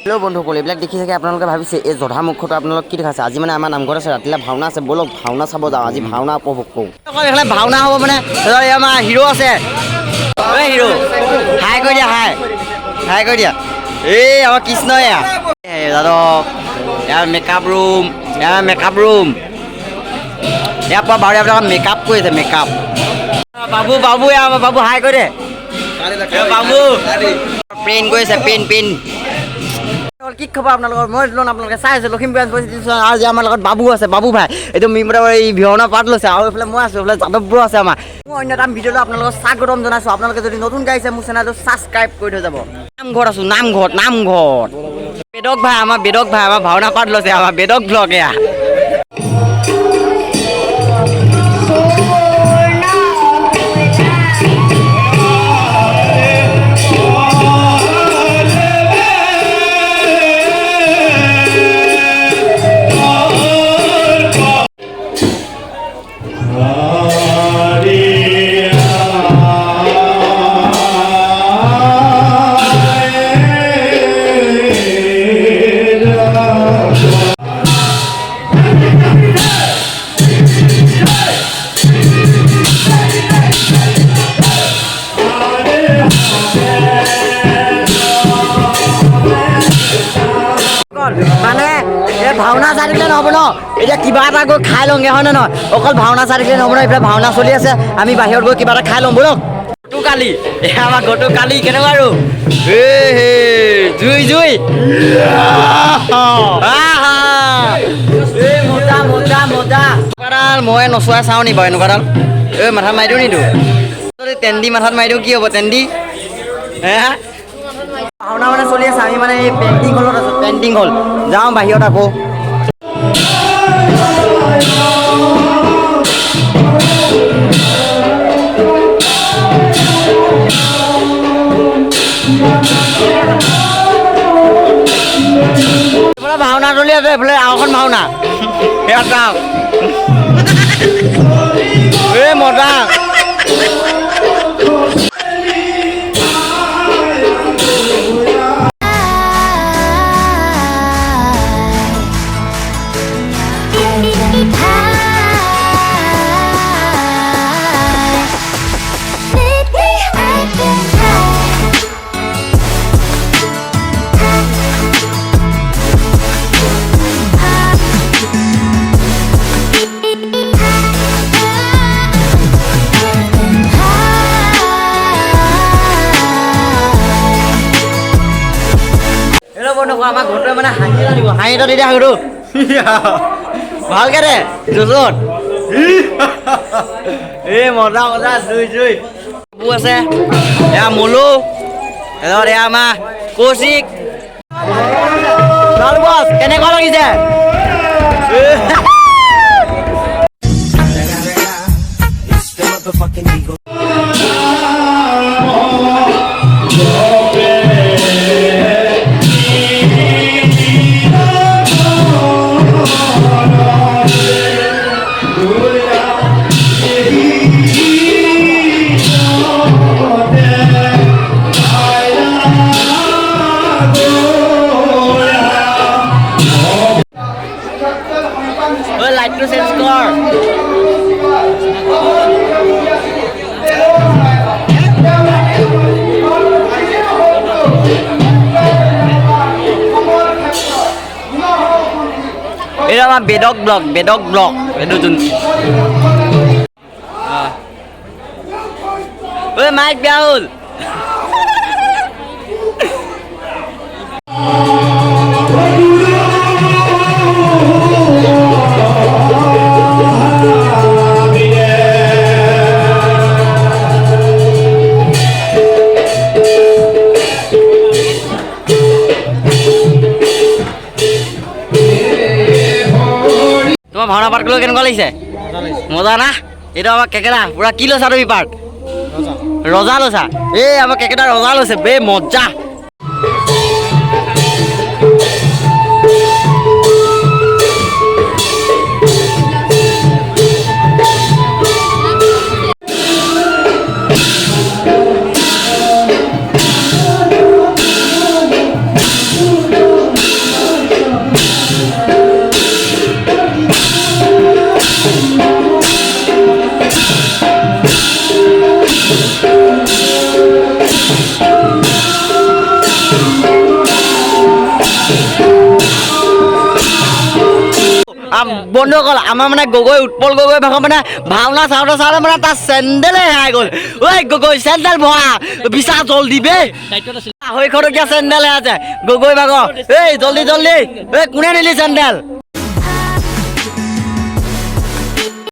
Hello' বন্ধুসকল, এইবিলাক দেখি থাকে আপোনালোকে ভাবিছে এই জধা মুখটো আপোনালোক কি দেখাইছে। আজি মানে আমাৰ নামঘৰত আছে, ৰাতিলৈ ভাওনা আছে। ব'লক ভাওনা চাব যাওঁ, আজি ভাওনা উপভোগ কৰোঁ। এইফালে ভাওনা হ'ব মানে আমাৰ হিৰো আছে। হিৰো হাই কৰি দিয়া, হাই কৰি দিয়া। এই আমাৰ কৃষ্ণ এয়া যাদৱ, ইয়াৰ মেকআপ ৰুম, ইয়াৰ পৰা বাৰু আপোনালোকৰ মেকআপ কৰিছে, মেকআপ। বাবু বাবু হাই কৰি দে বাবু। পেইন কৰিছে, পেইন কি খবৰ আপোনালোকৰ? মই আপোনালোকে চাই আছোঁ লখিমপুৰ আজি আমাৰ লগত বাবু আছে, বাবু ভাই এইটো মিমৰা এই ভাওনা পাৰ্ট লৈছে। আৰু এইফালে মই আছোঁ, এইফালে যাদৱ ব্ৰ আছে। আমাৰ মোৰ অন্য এটা ভিডিঅ'লৈ আপোনালোকক স্বাগতম জনাইছোঁ। আপোনালোকে যদি নতুন গাইছে মোৰ চেনেলটো ছাবস্ক্ৰাইব কৰি থৈ যাব। নামঘৰত আছোঁ, নামঘৰত বেদক ভাই, আমাৰ ভাওনা পাৰ্ট লৈছে, আমাৰ বেদক ব্লগ এয়া। মানে এই ভাওনা চাই থাকিলে নহ'ব ন, এতিয়া কিবা এটা গৈ খাই লওঁগে, হয় নে নহয়? অকল ভাওনা চাই থাকিলে নহ'ব ন, এইফালে ভাওনা চলি আছে, আমি বাহিৰত গৈ কিবা এটা খাই ল'ম ব'লক। গটু কালি এয়া আমাৰ গটু কালি কেনেকুৱা আৰু জুই মজা মই নচোৱাই চাওঁ নি বাৰু এনেকুৱাডাল। মাথাত মাৰি দিওঁ নিতো, তেন্দি মাথাত মাৰি দিওঁ, কি হ'ব তেন্দি? ভাওনা মানে চলি আছে, আমি মানে এই পেইণ্টিং হলত আছোঁ, পেইণ্টিং হল যাওঁ বাহিৰত আকৌ। ভাওনা চলি আছে, এইফালে আৰু এখন ভাওনা চাওঁ। মজা আমাৰ ঘৰটোৱে মানে হাঁহি এটা দিব, হাঁহি এটা দি দিয়া ঘৰটো ভালকে দে জোজত। মজা জুই বাবু আছে, এয়া মলু, এয়া আমাৰ কৌশিক। কেনেকুৱা লাগিছে? লাইটটো চেঞ্জ কৰ। এইটো আমাৰ বেদক ব্লগ এইটো যোন মাইক বেয়া হ'ল। তোমাৰ ভাওনা পাৰ্ট লৈ কেনেকুৱা লাগিছে? মজা না? এইটো আমাৰ কেকেৰা পুৰা কি লৈছা তুমি পাৰ্ট? ৰজা লৈছা? এই আমাৰ কেকেটা ৰজা লৈছে বে, মজা। বন্ধুসকল আমাৰ মানে গগৈ উৎপল গগৈ ভাগৰ মানে ভাওনা চাওঁতে মানে তাৰ চেণ্ডেলে হেৰাই গ'ল ঐ গগৈ চেণ্ডেল ভৰা বিচা জলদি বে 250 টকীয়া চেণ্ডেল আছে গগৈ ভাগৰ এই জলদি ঐ কোনে নিলি চেণ্ডেল